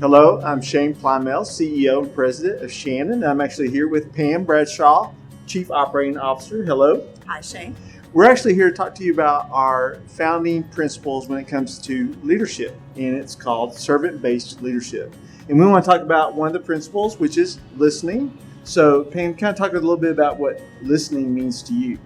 Hello, I'm Shane Plymell, CEO and President of Shannon. I'm actually here with Pam Bradshaw, Chief Operating Officer. Hello. Hi, Shane. We're actually here to talk to you about our founding principles when it comes to leadership, and it's called servant-based leadership. And we want to talk about one of the principles, which is listening. So, Pam, kind of talk a little bit about what listening means to you.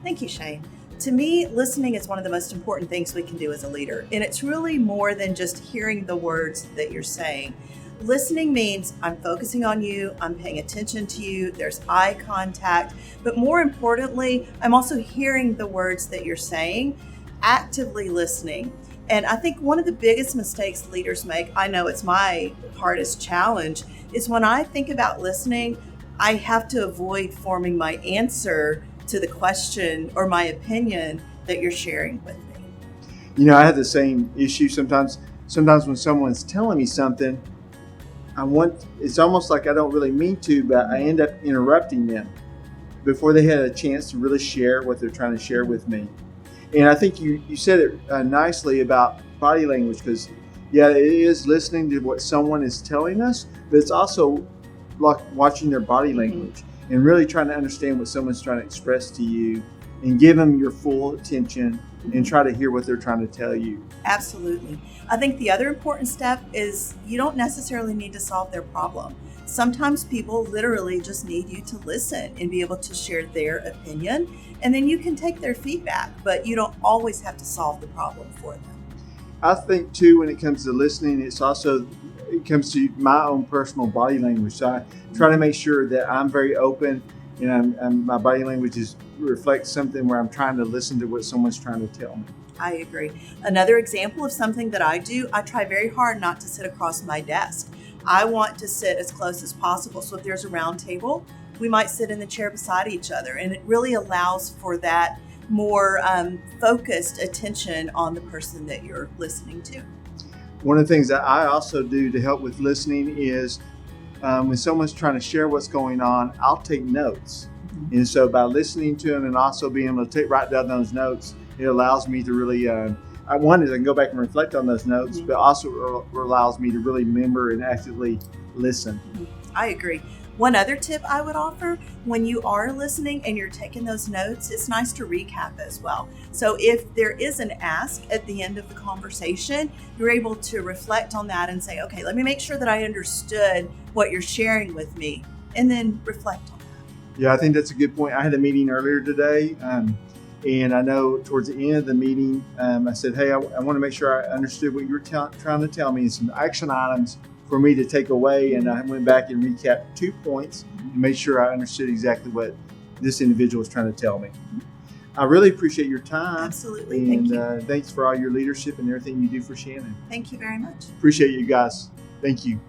Thank you, Shane. To me, listening is one of the most important things we can do as a leader. And it's really more than just hearing the words that you're saying. Listening means I'm focusing on you, I'm paying attention to you, there's eye contact, but more importantly, I'm also hearing the words that you're saying, actively listening. And I think one of the biggest mistakes leaders make, I know it's my hardest challenge, is when I think about listening, I have to avoid forming my answer to the question or my opinion that you're sharing with me. You know, I have the same issue sometimes when someone's telling me something, it's almost like I don't really mean to, but I end up interrupting them before they had a chance to really share what they're trying to share with me. And I think you said it nicely about body language, because yeah, it is listening to what someone is telling us, but it's also like watching their body language and really trying to understand what someone's trying to express to you and give them your full attention and try to hear what they're trying to tell you. Absolutely. I think the other important step is you don't necessarily need to solve their problem. Sometimes people literally just need you to listen and be able to share their opinion, and then you can take their feedback, but you don't always have to solve the problem for them. I think too, when it comes to listening, it comes to my own personal body language. So I try to make sure that I'm very open and my body language reflects something where I'm trying to listen to what someone's trying to tell me. I agree. Another example of something that I do, I try very hard not to sit across my desk. I want to sit as close as possible. So if there's a round table, we might sit in the chair beside each other. And it really allows for that more focused attention on the person that you're listening to. One of the things that I also do to help with listening is when someone's trying to share what's going on, I'll take notes. And so by listening to them and also being able to write down those notes, it allows me to really, one is I can go back and reflect on those notes, but also allows me to really remember and actively listen. I agree. One other tip I would offer, when you are listening and you're taking those notes, it's nice to recap as well. So if there is an ask at the end of the conversation, you're able to reflect on that and say, okay, let me make sure that I understood what you're sharing with me, and then reflect on that. Yeah, I think that's a good point. I had a meeting earlier today, and I know towards the end of the meeting, I said, hey, I want to make sure I understood what you were trying to tell me, and some action items for me to take away. And I went back and recapped 2 points and made sure I understood exactly what this individual was trying to tell me. I really appreciate your time. Absolutely. And Thank you. Thanks for all your leadership and everything you do for Shannon. Thank you very much. Appreciate you guys. Thank you.